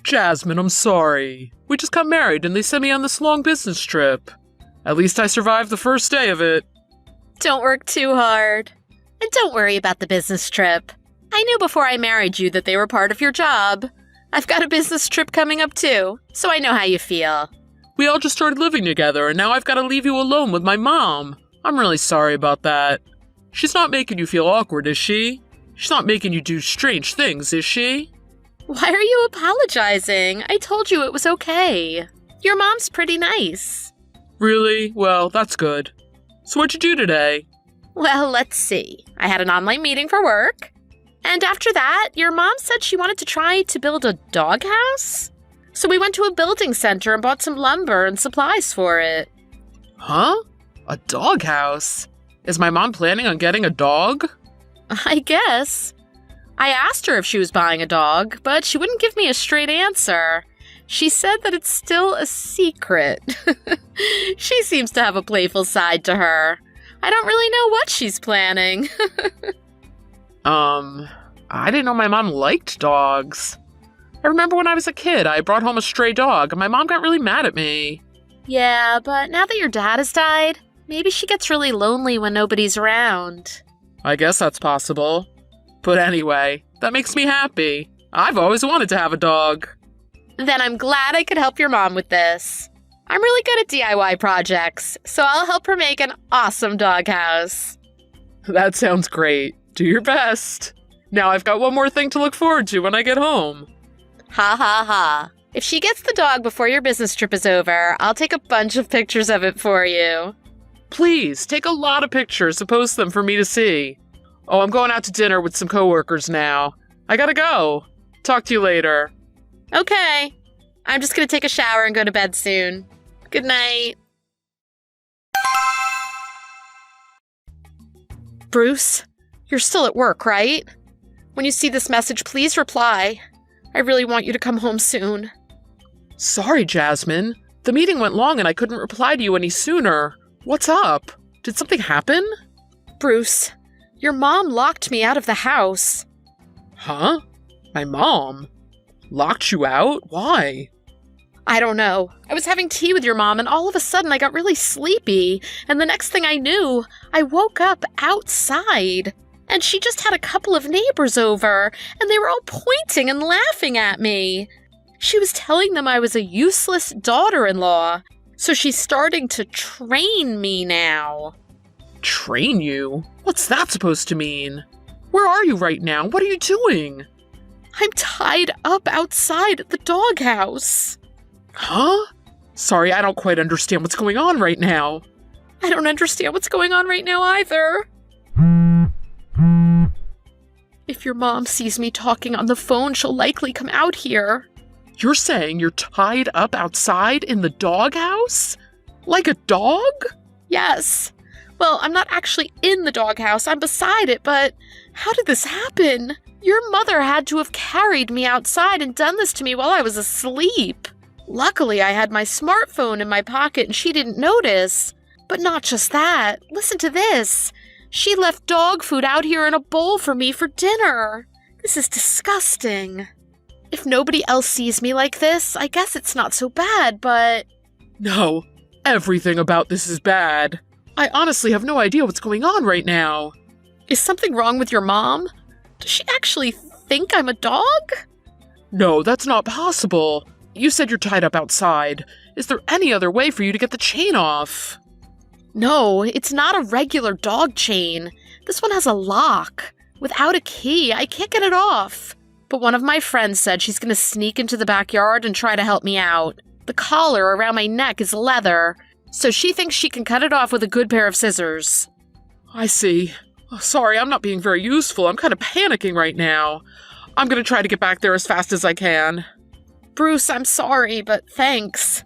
Jasmine, I'm sorry. We just got married and they sent me on this long business trip. At least I survived the first day of it. Don't work too hard. And don't worry about the business trip. I knew before I married you that they were part of your job. I've got a business trip coming up too, so I know how you feel. We all just started living together and now I've got to leave you alone with my mom. I'm really sorry about that. She's not making you feel awkward, is she? She's not making you do strange things, is she? Why are you apologizing? I told you it was okay. Your mom's pretty nice. Really? Well, that's good. So what'd you do today? Well, let's see. I had an online meeting for work. And after that, your mom said she wanted to try to build a doghouse. So we went to a building center and bought some lumber and supplies for it. Huh? A doghouse? Is my mom planning on getting a dog? I guess. I asked her if she was buying a dog, but she wouldn't give me a straight answer. She said that it's still a secret. She seems to have a playful side to her. I don't really know what she's planning. I didn't know my mom liked dogs. I remember when I was a kid, I brought home a stray dog, and my mom got really mad at me. Yeah, but now that your dad has died, maybe she gets really lonely when nobody's around. I guess that's possible. But anyway, that makes me happy. I've always wanted to have a dog. Then I'm glad I could help your mom with this. I'm really good at DIY projects, so I'll help her make an awesome doghouse. That sounds great. Do your best. Now I've got one more thing to look forward to when I get home. Ha ha ha. If she gets the dog before your business trip is over, I'll take a bunch of pictures of it for you. Please, take a lot of pictures and post them for me to see. Oh, I'm going out to dinner with some coworkers now. I gotta go. Talk to you later. Okay. I'm just gonna take a shower and go to bed soon. Good night. Bruce, you're still at work, right? When you see this message, please reply. I really want you to come home soon. Sorry, Jasmine. The meeting went long and I couldn't reply to you any sooner. What's up? Did something happen? Bruce, your mom locked me out of the house. Huh? My mom? Locked you out? Why? I don't know. I was having tea with your mom and all of a sudden I got really sleepy. And the next thing I knew, I woke up outside. And she just had a couple of neighbors over and they were all pointing and laughing at me. She was telling them I was a useless daughter-in-law. So she's starting to train me now. Train you? What's that supposed to mean? Where are you right now? What are you doing? I'm tied up outside the doghouse. Huh? Sorry, I don't quite understand what's going on right now. I don't understand what's going on right now either. If your mom sees me talking on the phone, she'll likely come out here. You're saying you're tied up outside in the doghouse? Like a dog? Yes. Well, I'm not actually in the doghouse. I'm beside it, but how did this happen? Your mother had to have carried me outside and done this to me while I was asleep. Luckily, I had my smartphone in my pocket and she didn't notice. But not just that. Listen to this. She left dog food out here in a bowl for me for dinner. This is disgusting. If nobody else sees me like this, I guess it's not so bad, but... No, everything about this is bad. I honestly have no idea what's going on right now. Is something wrong with your mom? Does she actually think I'm a dog? No, that's not possible. You said you're tied up outside. Is there any other way for you to get the chain off? No, it's not a regular dog chain. This one has a lock. Without a key, I can't get it off. But one of my friends said she's going to sneak into the backyard and try to help me out. The collar around my neck is leather, so she thinks she can cut it off with a good pair of scissors. I see. Oh, sorry, I'm not being very useful. I'm kind of panicking right now. I'm going to try to get back there as fast as I can. Bruce, I'm sorry, but thanks.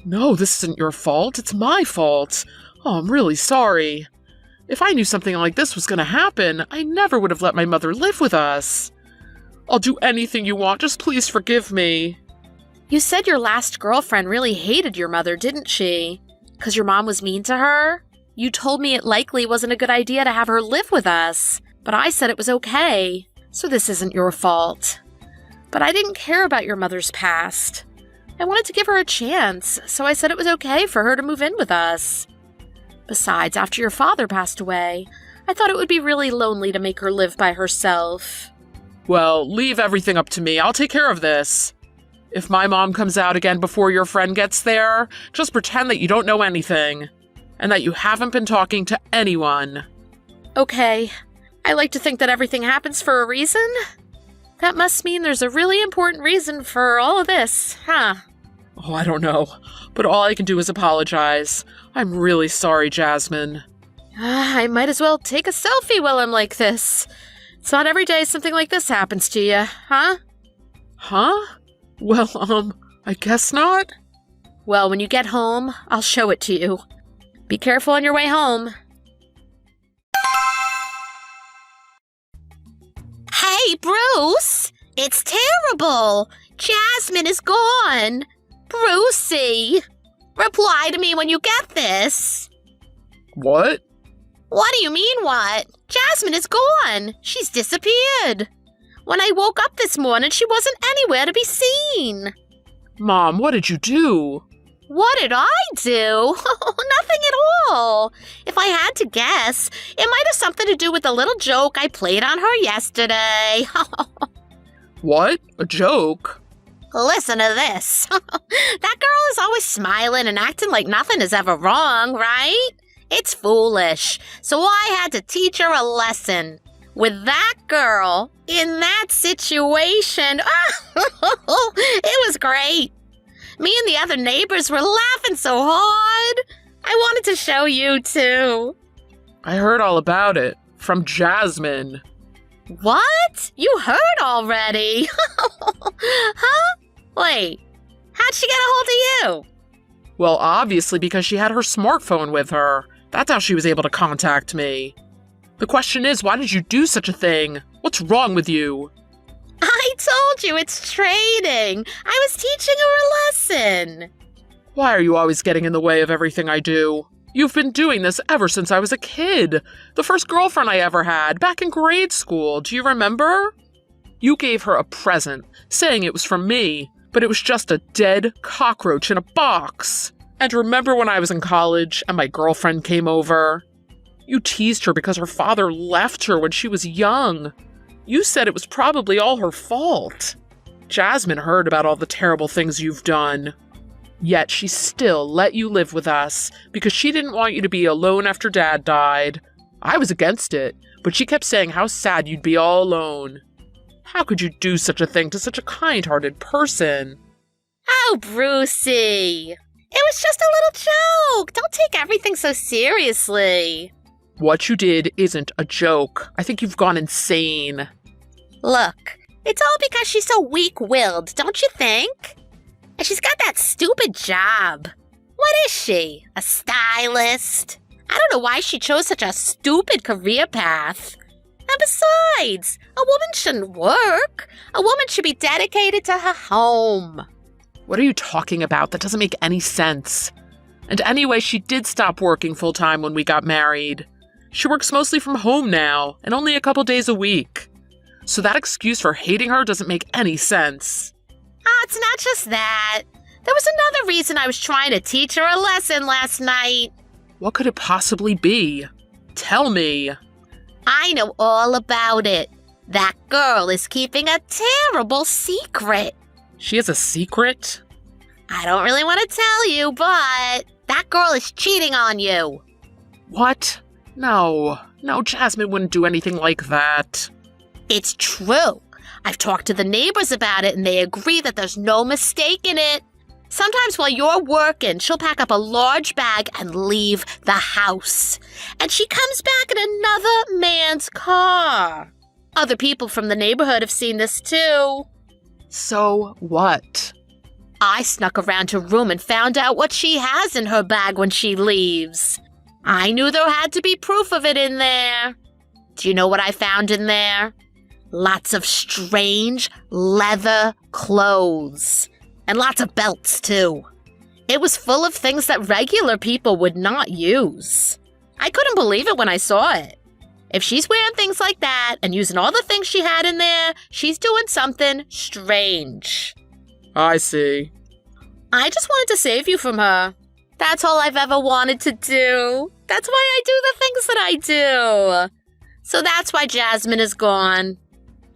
No, this isn't your fault. It's my fault. Oh, I'm really sorry. If I knew something like this was going to happen, I never would have let my mother live with us. I'll do anything you want. Just please forgive me. You said your last girlfriend really hated your mother, didn't she? 'Cause your mom was mean to her? You told me it likely wasn't a good idea to have her live with us, but I said it was okay, so this isn't your fault. But I didn't care about your mother's past. I wanted to give her a chance, so I said it was okay for her to move in with us. Besides, after your father passed away, I thought it would be really lonely to make her live by herself. Well, leave everything up to me. I'll take care of this. If my mom comes out again before your friend gets there, just pretend that you don't know anything, and that you haven't been talking to anyone. Okay. I like to think that everything happens for a reason. That must mean there's a really important reason for all of this, huh? Oh, I don't know, but all I can do is apologize. I'm really sorry, Jasmine. I might as well take a selfie while I'm like this. It's not every day something like this happens to you, huh? Huh? Well, I guess not. Well, when you get home, I'll show it to you. Be careful on your way home. Hey, Bruce! It's terrible! Jasmine is gone! Brucey! Reply to me when you get this! What? What do you mean, what? Jasmine is gone! She's disappeared! When I woke up this morning, she wasn't anywhere to be seen! Mom, what did you do? What did I do? Nothing at all. If I had to guess, it might have something to do with the little joke I played on her yesterday. What? A joke? Listen to this. That girl is always smiling and acting like nothing is ever wrong, right? It's foolish. So I had to teach her a lesson. With that girl, in that situation, it was great. Me and the other neighbors were laughing so hard. I wanted to show you, too. I heard all about it. From Jasmine. What? You heard already? Huh? Wait, how'd she get a hold of you? Well, obviously because she had her smartphone with her. That's how she was able to contact me. The question is, why did you do such a thing? What's wrong with you? I told you it's trading. I was teaching her a lesson. Why are you always getting in the way of everything I do? You've been doing this ever since I was a kid. The first girlfriend I ever had, back in grade school. Do you remember? You gave her a present, saying it was from me, but it was just a dead cockroach in a box. And remember when I was in college and my girlfriend came over? You teased her because her father left her when she was young. You said it was probably all her fault. Jasmine heard about all the terrible things you've done. Yet she still let you live with us because she didn't want you to be alone after Dad died. I was against it, but she kept saying how sad you'd be all alone. How could you do such a thing to such a kind-hearted person? Oh, Brucey. It was just a little joke. Don't take everything so seriously. What you did isn't a joke. I think you've gone insane. Look, it's all because she's so weak-willed, don't you think? And she's got that stupid job. What is she? A stylist? I don't know why she chose such a stupid career path. And besides, a woman shouldn't work. A woman should be dedicated to her home. What are you talking about? That doesn't make any sense. And anyway, she did stop working full-time when we got married. She works mostly from home now, and only a couple days a week. So that excuse for hating her doesn't make any sense. Oh, it's not just that. There was another reason I was trying to teach her a lesson last night. What could it possibly be? Tell me. I know all about it. That girl is keeping a terrible secret. She has a secret? I don't really want to tell you, but that girl is cheating on you. What? No, Jasmine wouldn't do anything like that. It's true. I've talked to the neighbors about it, and they agree that there's no mistake in it. Sometimes while you're working, she'll pack up a large bag and leave the house. And she comes back in another man's car. Other people from the neighborhood have seen this too. So what? I snuck around her room and found out what she has in her bag when she leaves. I knew there had to be proof of it in there. Do you know what I found in there? Lots of strange leather clothes. And lots of belts, too. It was full of things that regular people would not use. I couldn't believe it when I saw it. If she's wearing things like that and using all the things she had in there, she's doing something strange. I see. I just wanted to save you from her. That's all I've ever wanted to do. That's why I do the things that I do. So that's why Jasmine is gone.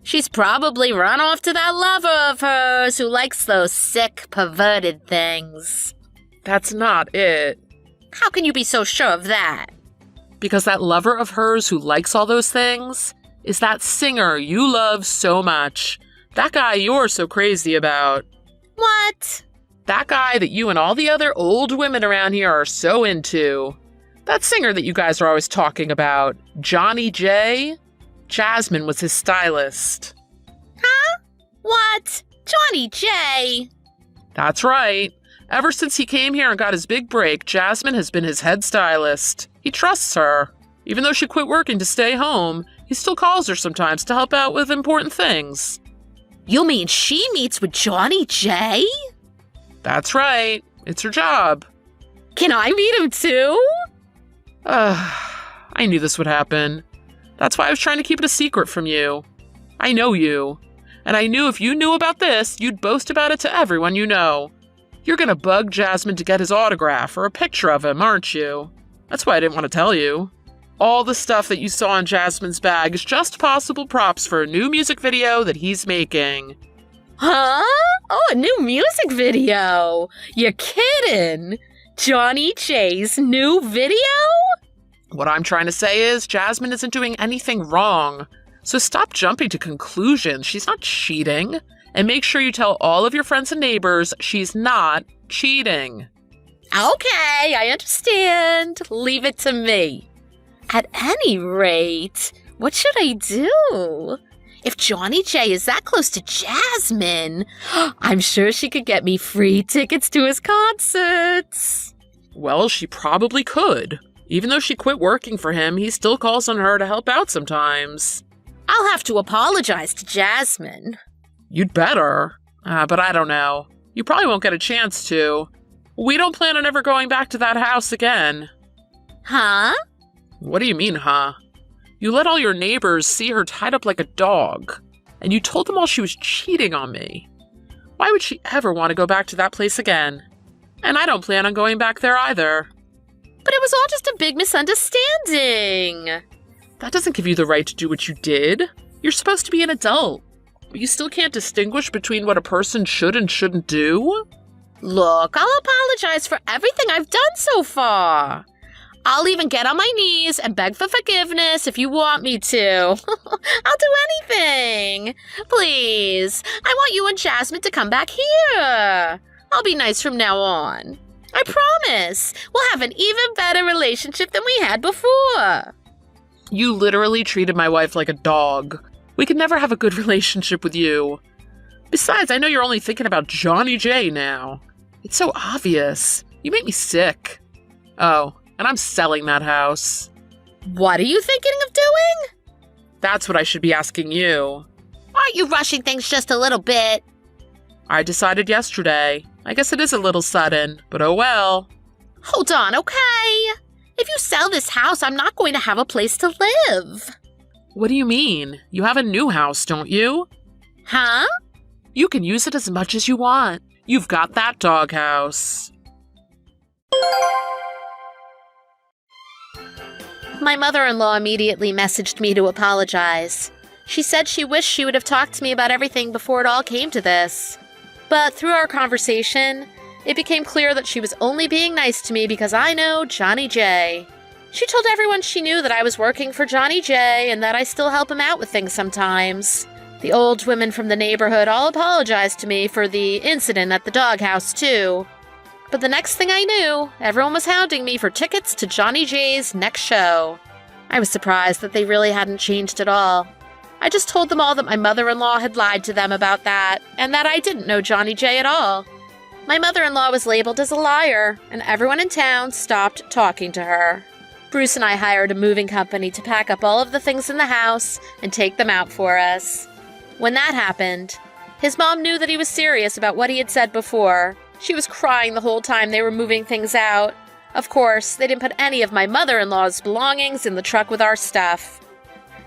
She's probably run off to that lover of hers who likes those sick, perverted things. That's not it. How can you be so sure of that? Because that lover of hers who likes all those things is that singer you love so much. That guy you're so crazy about. What? That guy that you and all the other old women around here are so into. That singer that you guys are always talking about, Johnny J. Jasmine was his stylist. Huh? What? Johnny J? That's right. Ever since he came here and got his big break, Jasmine has been his head stylist. He trusts her. Even though she quit working to stay home, he still calls her sometimes to help out with important things. You mean she meets with Johnny J? That's right. It's her job. Can I meet him too? I knew this would happen. That's why I was trying to keep it a secret from you. I know you. And I knew if you knew about this, you'd boast about it to everyone you know. You're gonna bug Jasmine to get his autograph or a picture of him, aren't you? That's why I didn't want to tell you. All the stuff that you saw in Jasmine's bag is just possible props for a new music video that he's making. Huh? Oh, a new music video. You're kidding. Johnny J's new video? What I'm trying to say is Jasmine isn't doing anything wrong. So stop jumping to conclusions. She's not cheating. And make sure you tell all of your friends and neighbors she's not cheating. Okay, I understand. Leave it to me. At any rate, what should I do? If Johnny J is that close to Jasmine, I'm sure she could get me free tickets to his concerts. Well, she probably could. Even though she quit working for him, he still calls on her to help out sometimes. I'll have to apologize to Jasmine. You'd better. But I don't know. You probably won't get a chance to. We don't plan on ever going back to that house again. Huh? What do you mean, huh? You let all your neighbors see her tied up like a dog, and you told them all she was cheating on me. Why would she ever want to go back to that place again? And I don't plan on going back there either. But it was all just a big misunderstanding. That doesn't give you the right to do what you did. You're supposed to be an adult. But you still can't distinguish between what a person should and shouldn't do? Look, I'll apologize for everything I've done so far. I'll even get on my knees and beg for forgiveness if you want me to. I'll do anything. Please, I want you and Jasmine to come back here. I'll be nice from now on. I promise. We'll have an even better relationship than we had before. You literally treated my wife like a dog. We could never have a good relationship with you. Besides, I know you're only thinking about Johnny J now. It's so obvious. You make me sick. Oh, and I'm selling that house. What are you thinking of doing? That's what I should be asking you. Aren't you rushing things just a little bit? I decided yesterday. I guess it is a little sudden, but oh well. Hold on, okay? If you sell this house, I'm not going to have a place to live. What do you mean? You have a new house, don't you? Huh? You can use it as much as you want. You've got that doghouse. My mother-in-law immediately messaged me to apologize. She said she wished she would have talked to me about everything before it all came to this. But through our conversation, it became clear that she was only being nice to me because I know Johnny J. She told everyone she knew that I was working for Johnny J and that I still help him out with things sometimes. The old women from the neighborhood all apologized to me for the incident at the doghouse, too. But the next thing I knew, everyone was hounding me for tickets to Johnny J's next show. I was surprised that they really hadn't changed at all. I just told them all that my mother-in-law had lied to them about that, and that I didn't know Johnny J at all. My mother-in-law was labeled as a liar, and everyone in town stopped talking to her. Bruce and I hired a moving company to pack up all of the things in the house and take them out for us. When that happened, his mom knew that he was serious about what he had said before. She was crying the whole time they were moving things out. Of course, they didn't put any of my mother-in-law's belongings in the truck with our stuff.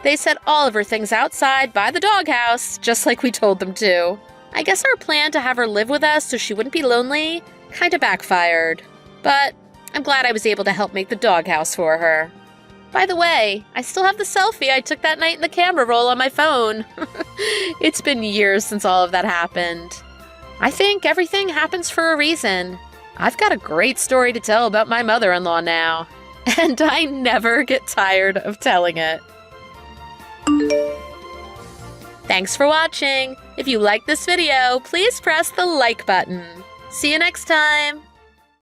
They set all of her things outside by the doghouse, just like we told them to. I guess our plan to have her live with us so she wouldn't be lonely kinda backfired. But I'm glad I was able to help make the doghouse for her. By the way, I still have the selfie I took that night in the camera roll on my phone. It's been years since all of that happened. I think everything happens for a reason. I've got a great story to tell about my mother-in-law now, and I never get tired of telling it. Thanks for watching. If you liked this video, please press the like button. See you next time.